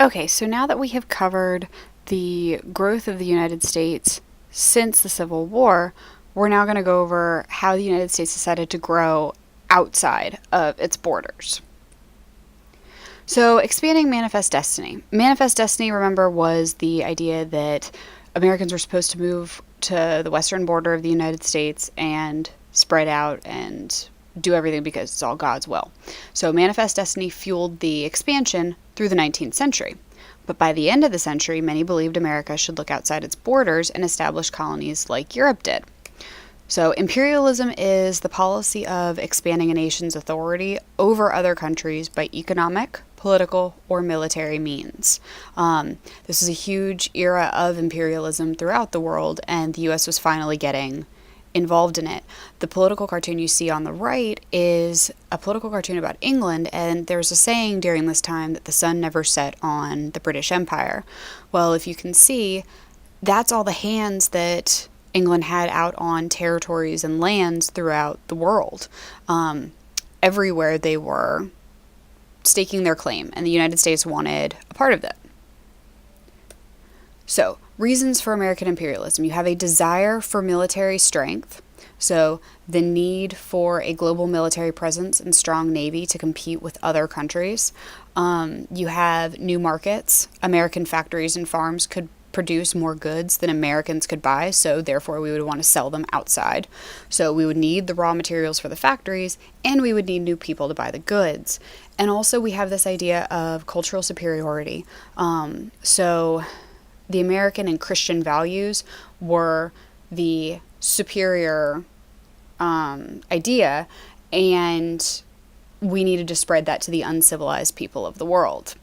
Okay, so now that we have covered the growth of the United States since the Civil War, we're now going to go over how the United States decided to grow outside of its borders. So, expanding Manifest Destiny. Manifest Destiny, remember, was the idea that Americans were supposed to move to the western border of the United States and spread out and do everything because it's all God's will. So, Manifest Destiny fueled the expansion through the 19th century. But by the end of the century, many believed America should look outside its borders and establish colonies like Europe did. So, imperialism is the policy of expanding a nation's authority over other countries by economic, political, or military means. This is a huge era of imperialism throughout the world, and the U.S. was finally getting involved in it. The political cartoon you see on the right is a political cartoon about England, and there's a saying during this time that the sun never set on the British Empire. Well, if you can see, that's all the hands that England had out on territories and lands throughout the world. Everywhere they were staking their claim, and the United States wanted a part of that. So, reasons for American imperialism. You have a desire for military strength, so the need for a global military presence and strong navy to compete with other countries. You have new markets. American factories and farms could produce more goods than Americans could buy, so therefore we would want to sell them outside. So we would need the raw materials for the factories, and we would need new people to buy the goods. And also we have this idea of cultural superiority. So the American and Christian values were the superior idea, and we needed to spread that to the uncivilized people of the world.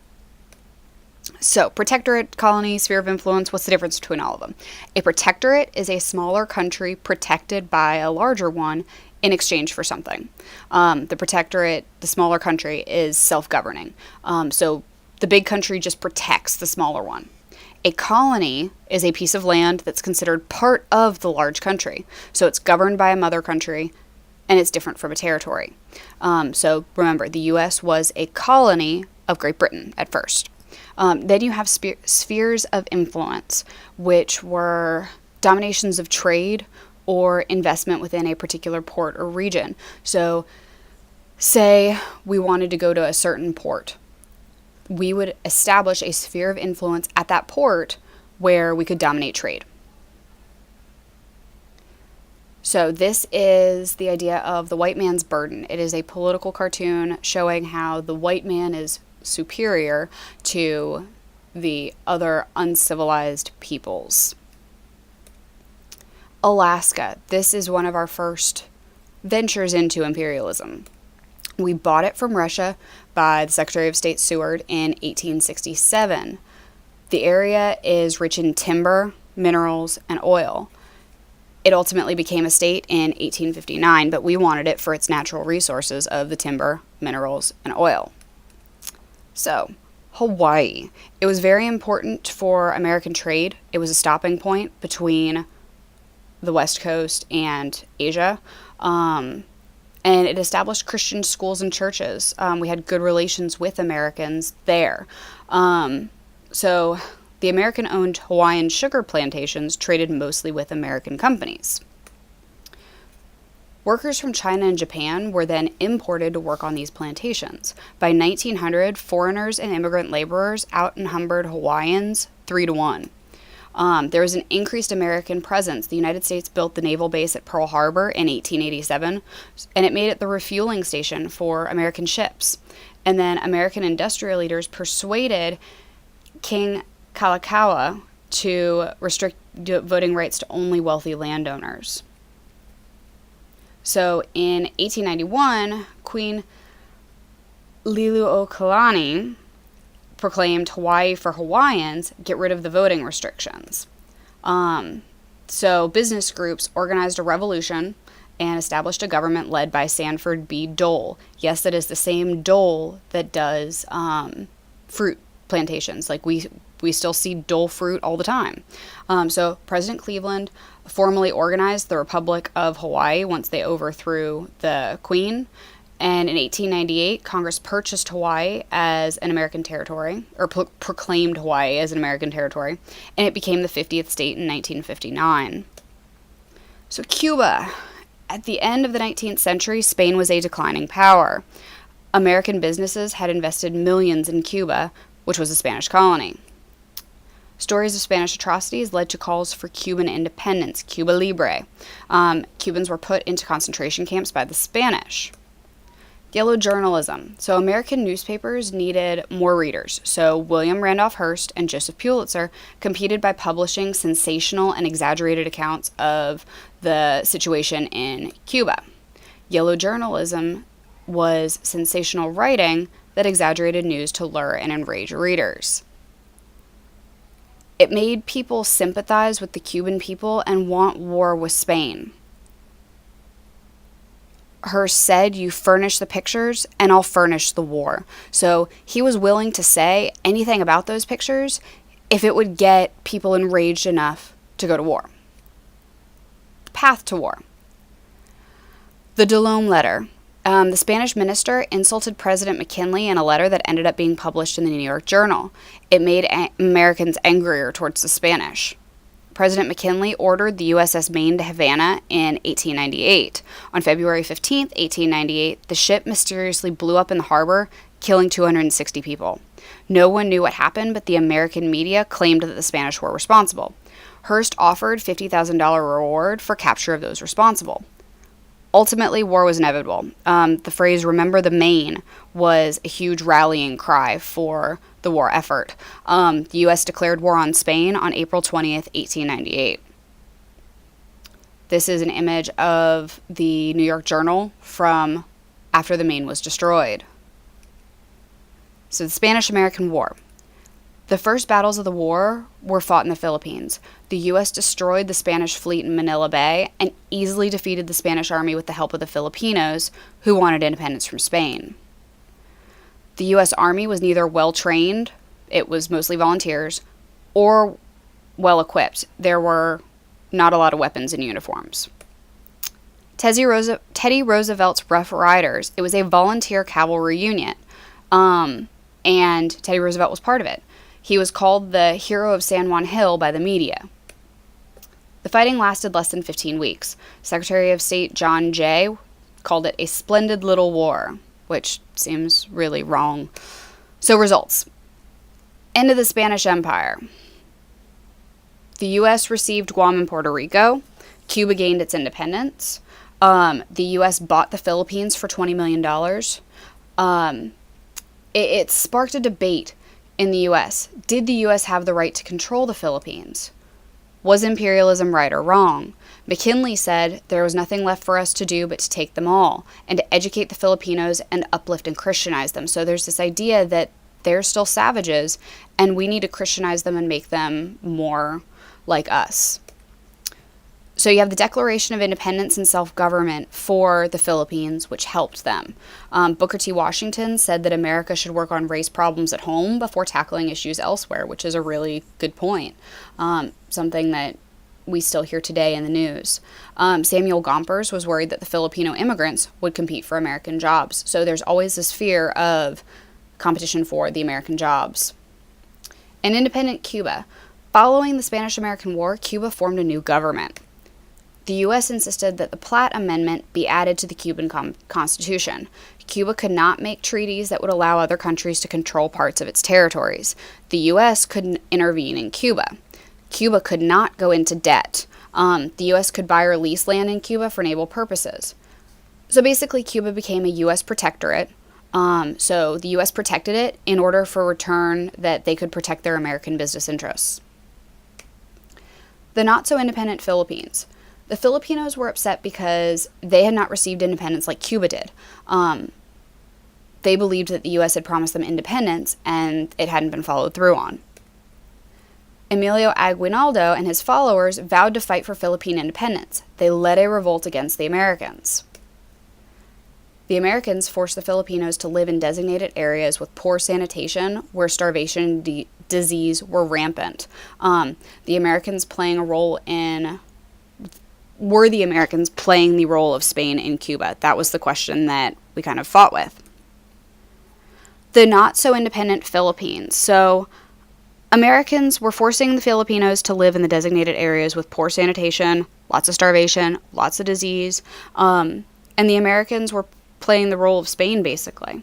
So, protectorate, colony, sphere of influence, what's the difference between all of them? A protectorate is a smaller country protected by a larger one in exchange for something. The protectorate, the smaller country, is self-governing. So, the big country just protects the smaller one. A colony is a piece of land that's considered part of the large country. So, it's governed by a mother country, and it's different from a territory. So, remember, the U.S. was a colony of Great Britain at first. Then you have spheres of influence, which were dominations of trade or investment within a particular port or region. So, say we wanted to go to a certain port. We would establish a sphere of influence at that port where we could dominate trade. So this is the idea of the white man's burden. It is a political cartoon showing how the white man is superior to the other uncivilized peoples. Alaska. This is one of our first ventures into imperialism. We bought it from Russia by the Secretary of State Seward in 1867. The area is rich in timber, minerals, and oil. It ultimately became a state in 1859, but we wanted it for its natural resources of the timber, minerals, and oil. So, Hawaii. It was very important for American trade. It was a stopping point between the West Coast and Asia. And it established Christian schools and churches. We had good relations with Americans there. So, the American-owned Hawaiian sugar plantations traded mostly with American companies. Workers from China and Japan were then imported to work on these plantations. By 1900, foreigners and immigrant laborers outnumbered Hawaiians 3-1. There was an increased American presence. The United States built the naval base at Pearl Harbor in 1887, and it made it the refueling station for American ships. And then American industrial leaders persuaded King Kalakaua to restrict voting rights to only wealthy landowners. So in 1891, Queen Liliuokalani proclaimed Hawaii for Hawaiians, get rid of the voting restrictions. So business groups organized a revolution and established a government led by Sanford B. Dole. Yes, that is the same Dole that does fruit plantations. Like we still see Dole fruit all the time. So President Cleveland formally organized the Republic of Hawaii once they overthrew the Queen, And in 1898, Congress purchased Hawaii as an American territory, or proclaimed Hawaii as an American territory, and it became the 50th state in 1959. So Cuba. At the end of the 19th century, Spain was a declining power. American businesses had invested millions in Cuba, which was a Spanish colony. Stories of Spanish atrocities led to calls for Cuban independence, Cuba Libre. Cubans were put into concentration camps by the Spanish. Yellow journalism. So American newspapers needed more readers. So William Randolph Hearst and Joseph Pulitzer competed by publishing sensational and exaggerated accounts of the situation in Cuba. Yellow journalism was sensational writing that exaggerated news to lure and enrage readers. It made people sympathize with the Cuban people and want war with Spain. Hearst said, "You furnish the pictures and I'll furnish the war." So he was willing to say anything about those pictures if it would get people enraged enough to go to war. Path to war. The Delome letter. The Spanish minister insulted President McKinley in a letter that ended up being published in the New York Journal. It made Americans angrier towards the Spanish. President McKinley ordered the USS Maine to Havana in 1898. On February 15, 1898, the ship mysteriously blew up in the harbor, killing 260 people. No one knew what happened, but the American media claimed that the Spanish were responsible. Hearst offered $50,000 reward for capture of those responsible. Ultimately, war was inevitable. The phrase "remember the Maine" was a huge rallying cry for the war effort. The U.S. declared war on Spain on April 20th, 1898. This is an image of the New York Journal from after the Maine was destroyed. So the Spanish-American War. The first battles of the war were fought in the Philippines. The U.S. destroyed the Spanish fleet in Manila Bay and easily defeated the Spanish army with the help of the Filipinos, who wanted independence from Spain. The U.S. Army was neither well-trained, it was mostly volunteers, or well-equipped. There were not a lot of weapons and uniforms. Teddy Roosevelt's Rough Riders, it was a volunteer cavalry unit, and Teddy Roosevelt was part of it. He was called the Hero of San Juan Hill by the media. The fighting lasted less than 15 weeks. Secretary of State John Jay called it a splendid little war, which seems really wrong. So results. End of the Spanish Empire. The U.S. received Guam and Puerto Rico. Cuba gained its independence. The U.S. bought the Philippines for $20 million. It sparked a debate in the U.S. Did the U.S. have the right to control the Philippines? Was imperialism right or wrong? McKinley said there was nothing left for us to do but to take them all and to educate the Filipinos and uplift and Christianize them. So there's this idea that they're still savages and we need to Christianize them and make them more like us. So you have the Declaration of Independence and Self-Government for the Philippines, which helped them. Booker T. Washington said that America should work on race problems at home before tackling issues elsewhere, which is a really good point. Something that we still hear today in the news. Samuel Gompers was worried that the Filipino immigrants would compete for American jobs. So there's always this fear of competition for the American jobs. In independent Cuba, following the Spanish-American War, Cuba formed a new government. The U.S. insisted that the Platt Amendment be added to the Cuban Constitution. Cuba could not make treaties that would allow other countries to control parts of its territories. The U.S. couldn't intervene in Cuba. Cuba could not go into debt. The U.S. could buy or lease land in Cuba for naval purposes. So basically, Cuba became a U.S. protectorate. So the U.S. protected it in order for return that they could protect their American business interests. The not-so-independent Philippines. The Filipinos were upset because they had not received independence like Cuba did. They believed that the U.S. had promised them independence, and it hadn't been followed through on. Emilio Aguinaldo and his followers vowed to fight for Philippine independence. They led a revolt against the Americans. The Americans forced the Filipinos to live in designated areas with poor sanitation, where starvation and disease were rampant. The Americans playing a role in... Were the Americans playing the role of Spain in Cuba? That was the question that we kind of fought with. The not-so-independent Philippines. So Americans were forcing the Filipinos to live in the designated areas with poor sanitation, lots of starvation, lots of disease, and the Americans were playing the role of Spain, basically.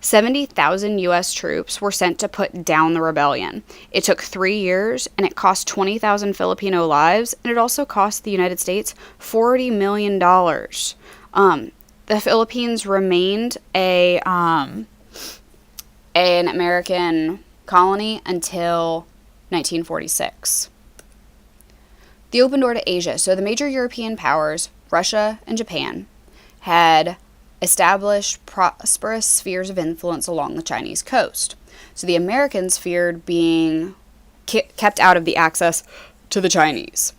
70,000 U.S. troops were sent to put down the rebellion. It took 3 years, and it cost 20,000 Filipino lives, and it also cost the United States $40 million. The Philippines remained an American colony until 1946. The open door to Asia. So the major European powers, Russia and Japan, had established prosperous spheres of influence along the Chinese coast. So the Americans feared being kept out of the access to the Chinese.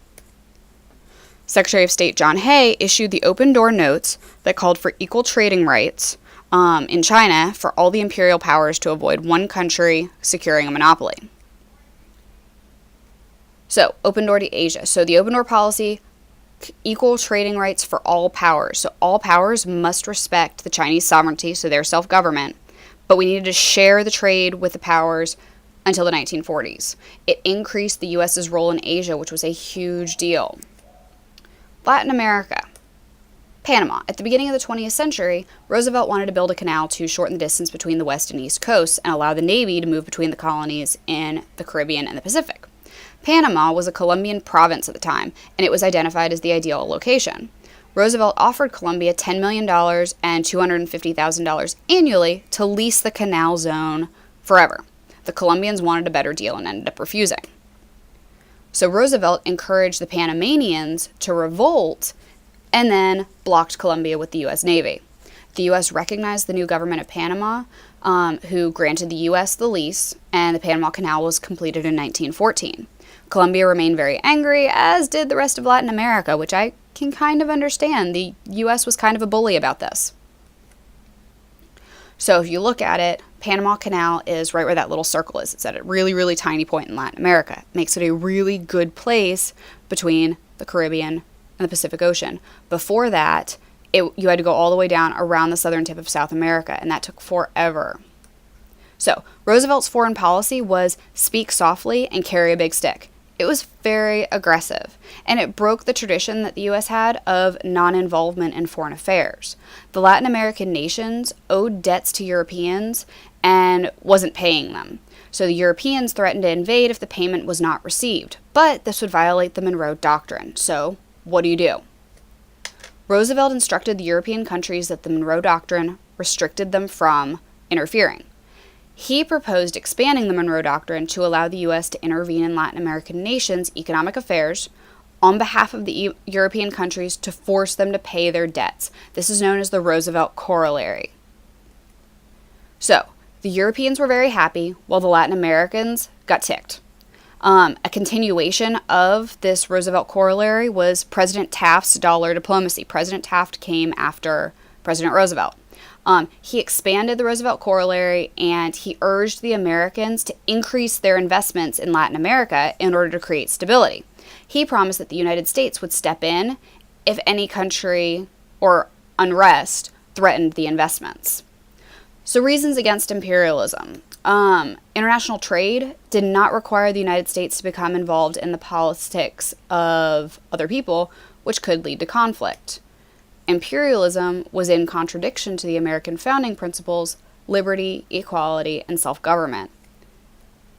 Secretary of State John Hay issued the Open Door Notes that called for equal trading rights in China for all the imperial powers to avoid one country securing a monopoly. So, open door to Asia. So the open door policy, equal trading rights for all powers. So all powers must respect the Chinese sovereignty, so their self-government, but we needed to share the trade with the powers until the 1940s. It increased the U.S.'s role in Asia, which was a huge deal. Latin America. Panama. At the beginning of the 20th century, Roosevelt wanted to build a canal to shorten the distance between the west and east coasts and allow the Navy to move between the colonies in the Caribbean and the Pacific. Panama was a Colombian province at the time, and it was identified as the ideal location. Roosevelt offered Colombia $10 million and $250,000 annually to lease the canal zone forever. The Colombians wanted a better deal and ended up refusing. So Roosevelt encouraged the Panamanians to revolt and then blocked Colombia with the U.S. Navy. The U.S. recognized the new government of Panama, who granted the U.S. the lease, and the Panama Canal was completed in 1914. Colombia remained very angry, as did the rest of Latin America, which I can kind of understand. The U.S. was kind of a bully about this. So if you look at it, Panama Canal is right where that little circle is. It's at a really, really tiny point in Latin America. It makes it a really good place between the Caribbean and the Pacific Ocean. Before that, you had to go all the way down around the southern tip of South America, and that took forever. So Roosevelt's foreign policy was speak softly and carry a big stick. It was very aggressive, and it broke the tradition that the U.S. had of non-involvement in foreign affairs. The Latin American nations owed debts to Europeans and wasn't paying them. So the Europeans threatened to invade if the payment was not received. But this would violate the Monroe Doctrine. So what do? Roosevelt instructed the European countries that the Monroe Doctrine restricted them from interfering. He proposed expanding the Monroe Doctrine to allow the U.S. to intervene in Latin American nations' economic affairs on behalf of the European countries to force them to pay their debts. This is known as the Roosevelt Corollary. So, the Europeans were very happy, while the Latin Americans got ticked. A continuation of this Roosevelt Corollary was President Taft's dollar diplomacy. President Taft came after President Roosevelt. He expanded the Roosevelt Corollary, and he urged the Americans to increase their investments in Latin America in order to create stability. He promised that the United States would step in if any country or unrest threatened the investments. So reasons against imperialism. International trade did not require the United States to become involved in the politics of other people, which could lead to conflict. Imperialism was in contradiction to the American founding principles, liberty, equality, and self-government.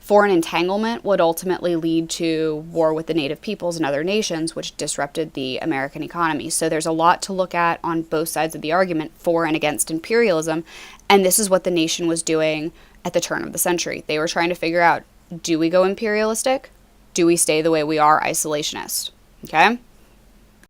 Foreign entanglement would ultimately lead to war with the native peoples and other nations, which disrupted the American economy. So there's a lot to look at on both sides of the argument for and against imperialism, and this is what the nation was doing at the turn of the century. They were trying to figure out, do we go imperialistic? Do we stay the way we are, isolationist? Okay?